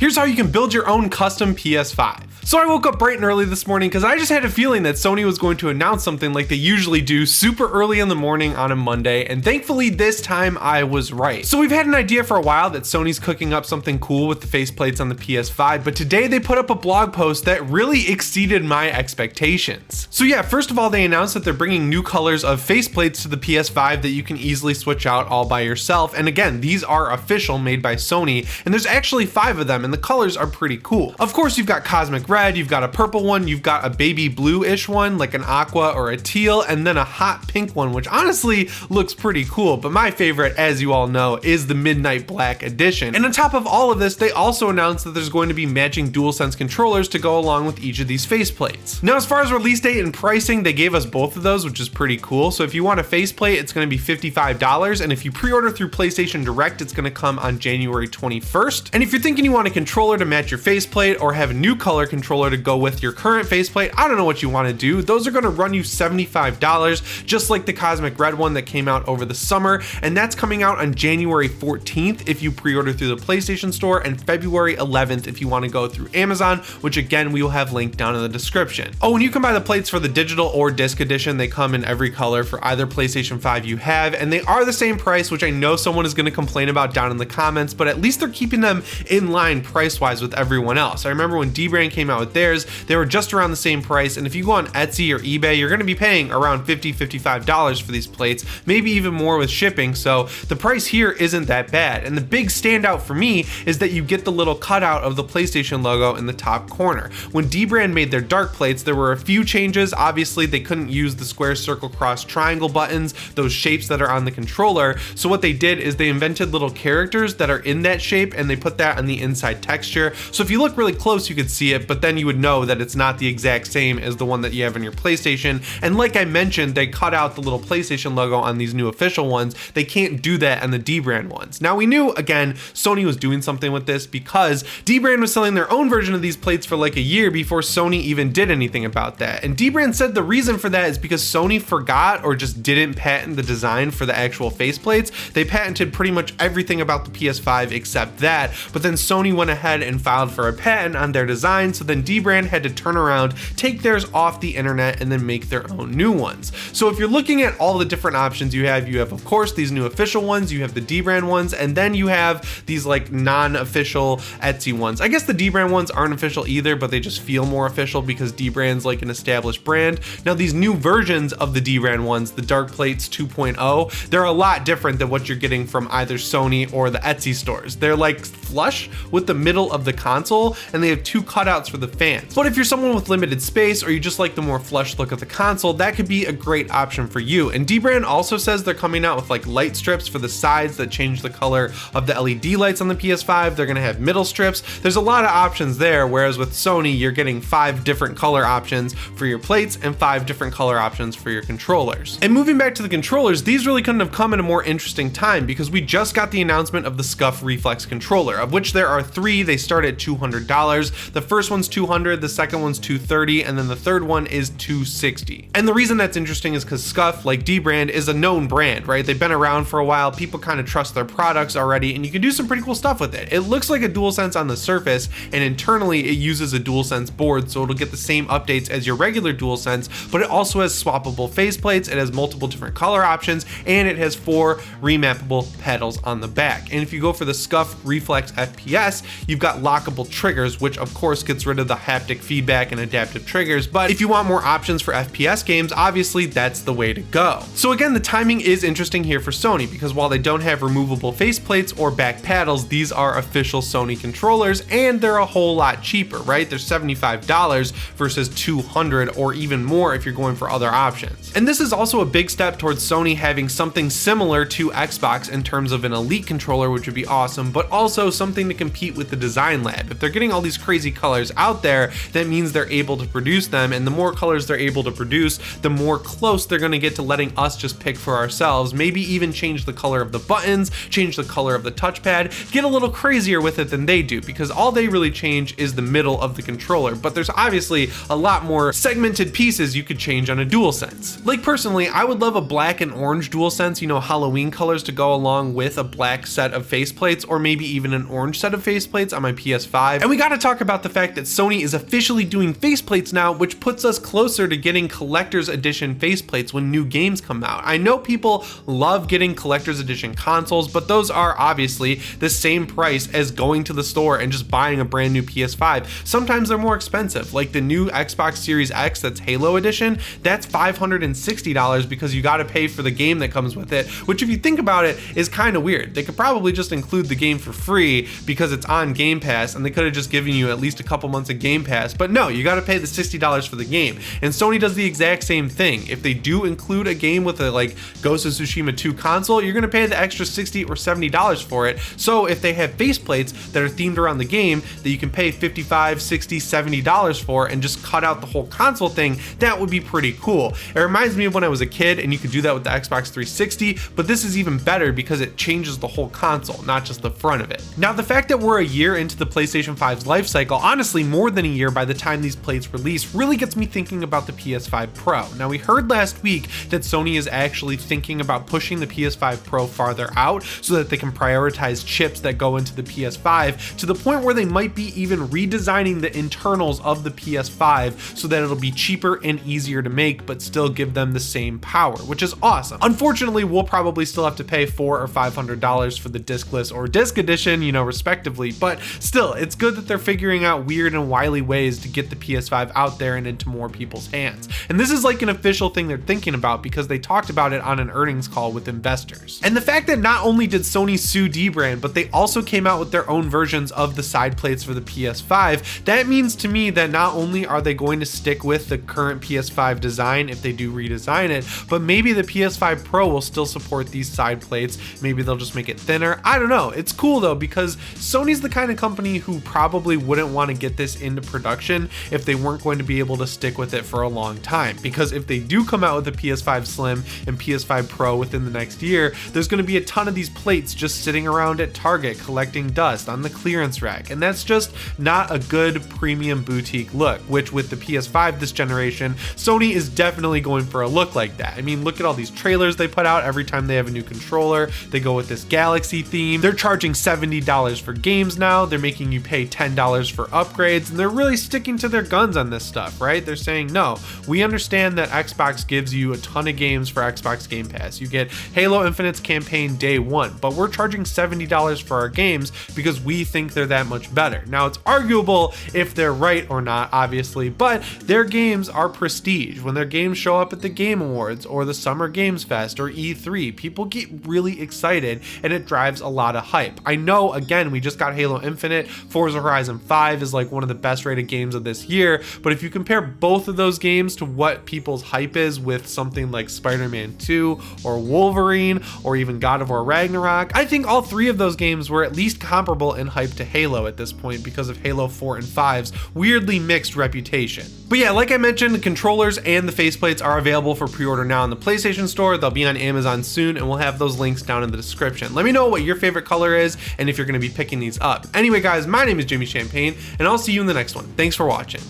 Here's how you can build your own custom PS5. So I woke up bright and early this morning because I just had a feeling that Sony was going to announce something like they usually do super early in the morning on a Monday, and thankfully this time I was right. So we've had an idea for a while that Sony's cooking up something cool with the faceplates on the PS5, but today they put up a blog post that really exceeded my expectations. So yeah, first of all, they announced that they're bringing new colors of faceplates to the PS5 that you can easily switch out all by yourself, and again, these are official, made by Sony, and there's actually 5 of them, and the colors are pretty cool. Of course, you've got Cosmic Red, you've got a purple one, you've got a baby blue-ish one, like an aqua or a teal, and then a hot pink one, which honestly looks pretty cool, but my favorite, as you all know, is the Midnight Black edition. And on top of all of this, they also announced that there's going to be matching DualSense controllers to go along with each of these faceplates. Now, as far as release date and pricing, they gave us both of those, which is pretty cool. So if you want a faceplate, it's going to be $55, and if you pre-order through PlayStation Direct, it's going to come on January 21st. And if you're thinking you want a controller to match your faceplate or have a new color controller to go with your current faceplate, I don't know what you want to do. Those are going to run you $75, just like the Cosmic Red one that came out over the summer, and that's coming out on January 14th if you pre-order through the PlayStation Store, and February 11th if you want to go through Amazon, which again we will have linked down in the description. Oh, and you can buy the plates for the digital or disc edition. They come in every color for either PlayStation 5 you have, and they are the same price, which I know someone is going to complain about down in the comments, but at least they're keeping them in line price-wise with everyone else. I remember when D-Brand came out with theirs, they were just around the same price, and if you go on Etsy or eBay, you're going to be paying around $50-$55 for these plates, maybe even more with shipping, so the price here isn't that bad. And the big standout for me is that you get the little cutout of the PlayStation logo in the top corner. When D-Brand made their dark plates, there were a few changes. Obviously, they couldn't use the square, circle, cross, triangle buttons, those shapes that are on the controller, so what they did is they invented little characters that are in that shape, and they put that on the inside texture, so if you look really close you could see it, but then you would know that it's not the exact same as the one that you have on your PlayStation. And like I mentioned, they cut out the little PlayStation logo on these new official ones. They can't do that on the D-Brand ones. Now we knew, again, Sony was doing something with this because D-Brand was selling their own version of these plates for like a year before Sony even did anything about that. And D-Brand said the reason for that is because Sony forgot or just didn't patent the design for the actual faceplates. They patented pretty much everything about the PS5 except that, but then Sony went ahead and filed for a patent on their design, so then D-Brand had to turn around, take theirs off the internet, and then make their own new ones. So if you're looking at all the different options you have of course these new official ones, you have the D-Brand ones, and then you have these like non-official Etsy ones. I guess the D-Brand ones aren't official either, but they just feel more official because D-Brand's like an established brand. Now these new versions of the D-Brand ones, the Dark Plates 2.0, they're a lot different than what you're getting from either Sony or the Etsy stores. They're like flush with the middle of the console, and they have 2 cutouts for the fans. But if you're someone with limited space or you just like the more flush look of the console, that could be a great option for you. And D-Brand also says they're coming out with like light strips for the sides that change the color of the LED lights on the PS5. They're gonna have middle strips. There's a lot of options there, whereas with Sony, you're getting 5 different color options for your plates and 5 different color options for your controllers. And moving back to the controllers, these really couldn't have come at a more interesting time because we just got the announcement of the SCUF Reflex controller, of which there are 3. They start at $200. The first one's $200, the second one's $230, and then the third one is $260. And the reason that's interesting is because SCUF, like D-Brand, is a known brand, right? They've been around for a while, people kind of trust their products already, and you can do some pretty cool stuff with it. It looks like a DualSense on the surface, and internally it uses a DualSense board, so it'll get the same updates as your regular DualSense, but it also has swappable faceplates, it has multiple different color options, and it has 4 remappable pedals on the back. And if you go for the SCUF Reflex FPS, you've got lockable triggers, which of course gets rid of the haptic feedback and adaptive triggers, but if you want more options for FPS games, obviously that's the way to go. So again, the timing is interesting here for Sony because while they don't have removable faceplates or back paddles, these are official Sony controllers and they're a whole lot cheaper, right? They're $75 versus $200 or even more if you're going for other options. And this is also a big step towards Sony having something similar to Xbox in terms of an Elite controller, which would be awesome, but also something to compete with the Design Lab. If they're getting all these crazy colors out there, that means they're able to produce them, and the more colors they're able to produce, the more close they're going to get to letting us just pick for ourselves, maybe even change the color of the buttons, change the color of the touchpad, get a little crazier with it than they do, because all they really change is the middle of the controller, but there's obviously a lot more segmented pieces you could change on a DualSense. Like personally, I would love a black and orange DualSense, you know, Halloween colors to go along with a black set of faceplates, or maybe even an an orange set of faceplates on my PS5. And we gotta talk about the fact that Sony is officially doing faceplates now, which puts us closer to getting collector's edition faceplates when new games come out. I know people love getting collector's edition consoles, but those are obviously the same price as going to the store and just buying a brand new PS5. Sometimes they're more expensive, like the new Xbox Series X that's Halo edition, that's $560 because you gotta pay for the game that comes with it, which if you think about it is kind of weird. They could probably just include the game for free because it's on Game Pass, and they could have just given you at least a couple months of Game Pass, but no, you gotta pay the $60 for the game. And Sony does the exact same thing. If they do include a game with a like Ghost of Tsushima 2 console, you're gonna pay the extra $60 or $70 for it. So if they have faceplates that are themed around the game that you can pay $55, $60, $70 for and just cut out the whole console thing, that would be pretty cool. It reminds me of when I was a kid and you could do that with the Xbox 360, but this is even better because it changes the whole console, not just the front of it. Now, the fact that we're a year into the PlayStation 5's life cycle, honestly more than a year by the time these plates release, really gets me thinking about the PS5 Pro. Now, we heard last week that Sony is actually thinking about pushing the PS5 Pro farther out so that they can prioritize chips that go into the PS5 to the point where they might be even redesigning the internals of the PS5 so that it'll be cheaper and easier to make, but still give them the same power, which is awesome. Unfortunately, we'll probably still have to pay $400 or $500 for the discless or disc edition, you know, respectively, but still, it's good that they're figuring out weird and wily ways to get the PS5 out there and into more people's hands. And this is like an official thing they're thinking about because they talked about it on an earnings call with investors. And the fact that not only did Sony sue Dbrand, but they also came out with their own versions of the side plates for the PS5, that means to me that not only are they going to stick with the current PS5 design if they do redesign it, but maybe the PS5 Pro will still support these side plates. Maybe they'll just make it thinner. I don't know. It's cool though because Sony's the kind of company who probably wouldn't want to get this into production if they weren't going to be able to stick with it for a long time. Because if they do come out with the PS5 Slim and PS5 Pro within the next year, there's going to be a ton of these plates just sitting around at Target collecting dust on the clearance rack, and that's just not a good premium boutique look, which with the PS5 this generation, Sony is definitely going for a look like that. I mean, look at all these trailers they put out every time they have a new controller. They go with this Galaxy theme. They're charging $70 for games now. They're making you pay $10 for upgrades, and they're really sticking to their guns on this stuff, right? They're saying, no, we understand that Xbox gives you a ton of games for Xbox Game Pass. You get Halo Infinite's campaign day one, but we're charging $70 for our games because we think they're that much better. Now, it's arguable if they're right or not, obviously, but their games are prestige. When their games show up at the Game Awards or the Summer Games Fest or E3, people get really excited and it drives a lot of hype. I know, again, we just got Halo Infinite. Forza Horizon 5 is like one of the best rated games of this year, but if you compare both of those games to what people's hype is with something like Spider-Man 2 or Wolverine or even God of War Ragnarok, I think all three of those games were at least comparable in hype to Halo at this point because of Halo 4 and 5's weirdly mixed reputation. But yeah, like I mentioned, the controllers and the faceplates are available for pre-order now in the PlayStation Store. They'll be on Amazon soon, and we'll have those links down in the description. Let me know what your favorite color is and if you're going to be picking these up. Anyway guys, my name is Jimmy Champagne, and I'll see you in the next one. Thanks for watching.